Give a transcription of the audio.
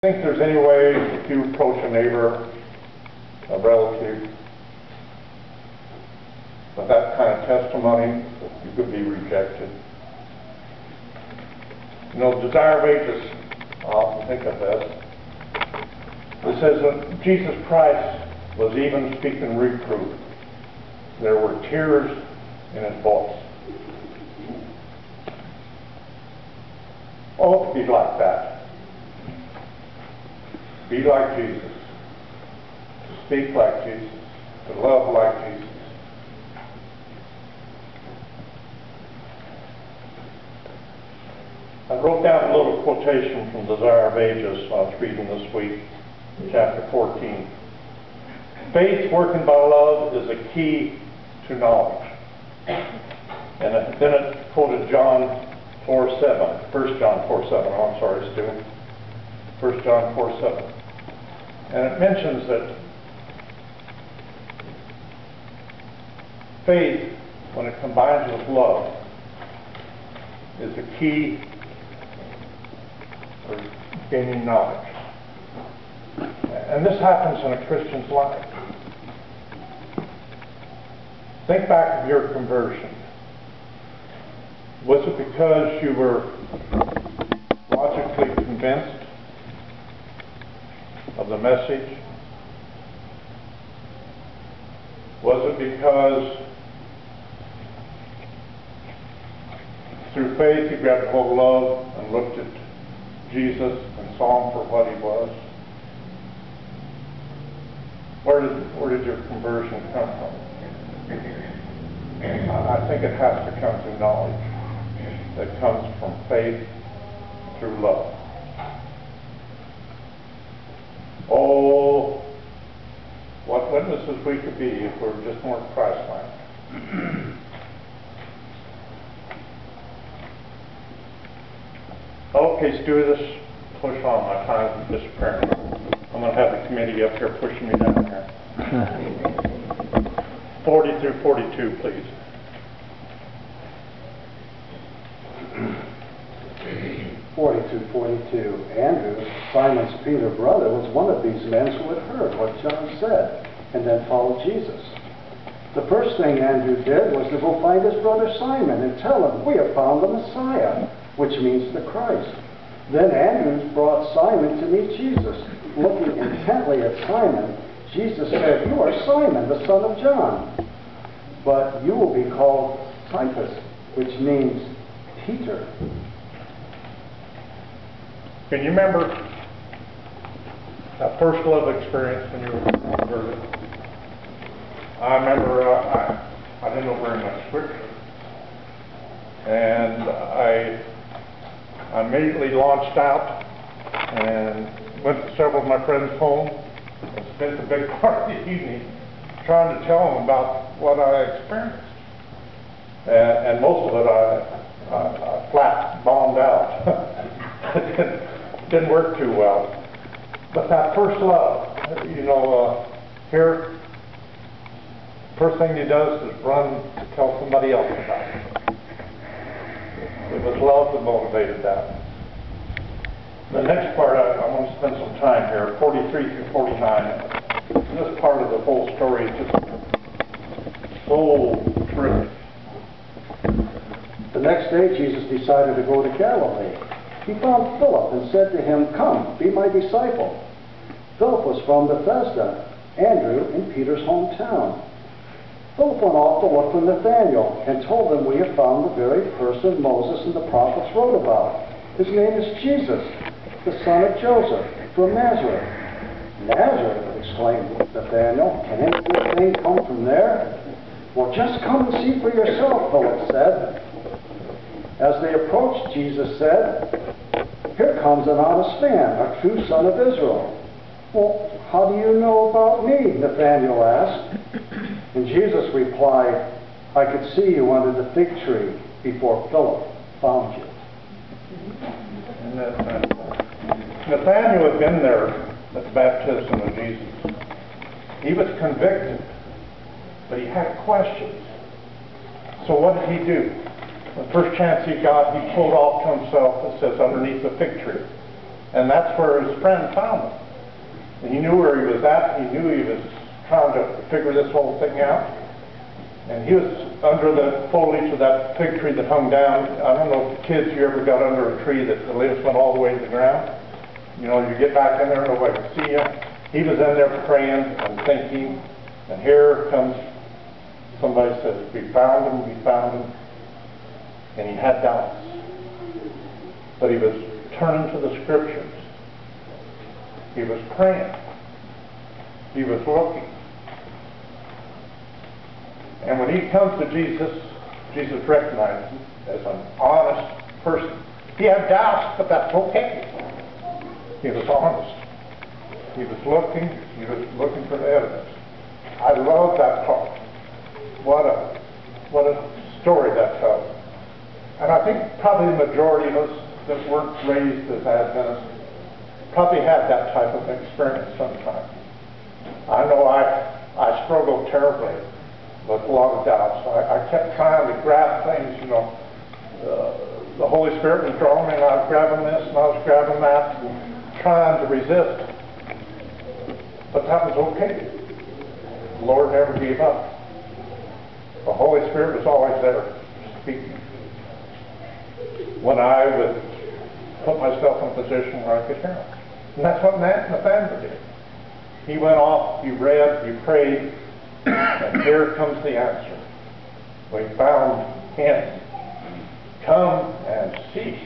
Think there's any way if you approach a neighbor, a relative, with that kind of testimony, you could be rejected? You know, Desire of Ages, I often think of this. It says that Jesus Christ was even speaking reproof. There were tears in his voice. Oh, be like that. Be like Jesus. To speak like Jesus. To love like Jesus. I wrote down a little quotation from Desire of Ages I was reading this week, chapter 14. Faith working by love is a key to knowledge. And then it quoted John 4:7, 1 John 4:7. Oh, I'm sorry, Stu. 1 John 4:7. And it mentions that faith, when it combines with love, is the key for gaining knowledge. And this happens in a Christian's life. Think back of your conversion. Was it because you were logically convinced of the message? Was it because through faith you grabbed hold of love and looked at Jesus and saw him for what he was? Where did your conversion come from? I think it has to come through knowledge that comes from faith through love. Oh, what witnesses we could be if we were just more Christ-like. Okay, Stu, this push on, my time is disappearing. I'm going to have the committee up here pushing me down here. 40 through 42, please. To 42. Andrew, Simon's Peter's brother, was one of these men who had heard what John said and then followed Jesus. The first thing Andrew did was to go find his brother Simon and tell him, "We have found the Messiah," which means the Christ. Then Andrew brought Simon to meet Jesus. Looking intently at Simon, Jesus said, "You are Simon, the son of John, but you will be called Cephas," which means Peter. Can you remember that first love experience when you were converted? I remember I didn't know very much scripture, and I immediately launched out and went to several of my friends' homes and spent a big part of the evening trying to tell them about what I experienced. And most of it I flat bombed out. Didn't work too well. But that first love, you know, here, first thing he does is run to tell somebody else about it. It was love that motivated that. The next part, I want to spend some time here, 43 through 49. This part of the whole story is just so terrific. The next day, Jesus decided to go to Galilee. He found Philip and said to him, "Come, be my disciple." Philip was from Bethsaida, Andrew in Peter's hometown. Philip went off to look for Nathanael and told him, "We have found the very person Moses and the prophets wrote about. His name is Jesus, the son of Joseph, from Nazareth." "Nazareth!" exclaimed Nathanael. "Can any good thing come from there?" "Well, just come and see for yourself," Philip said. As they approached, Jesus said, "Here comes an honest man, a true son of Israel." "Well, how do you know about me?" Nathanael asked. And Jesus replied, "I could see you under the fig tree before Philip found you." And Nathanael had been there at the baptism of Jesus. He was convicted, but he had questions. So what did he do? The first chance he got, he pulled off to himself, it says, underneath the fig tree. And that's where his friend found him. And he knew where he was at. He knew he was trying to figure this whole thing out. And he was under the foliage of that fig tree that hung down. I don't know if kids, you ever got under a tree that the leaves went all the way to the ground. You know, you get back in there and nobody can see you. He was in there praying and thinking. And here comes somebody says, we found him, we found him. And he had doubts. But he was turning to the scriptures. He was praying. He was looking. And when he comes to Jesus, Jesus recognized him as an honest person. He had doubts, but that's okay. He was honest. He was looking for the evidence. I love that part. What a story that tells. And I think probably the majority of us that weren't raised as Adventists probably had that type of experience sometime. I know I struggled terribly with a lot of doubts. I kept trying to grab things, you know. The Holy Spirit was drawing me, and I was grabbing this, and I was grabbing that, and trying to resist. But that was okay. The Lord never gave up. The Holy Spirit was always there speaking. When I would put myself in a position where I could hear him. And that's what Nathaniel did. He went off, he read, he prayed, and here comes the answer. We found him. Come and see.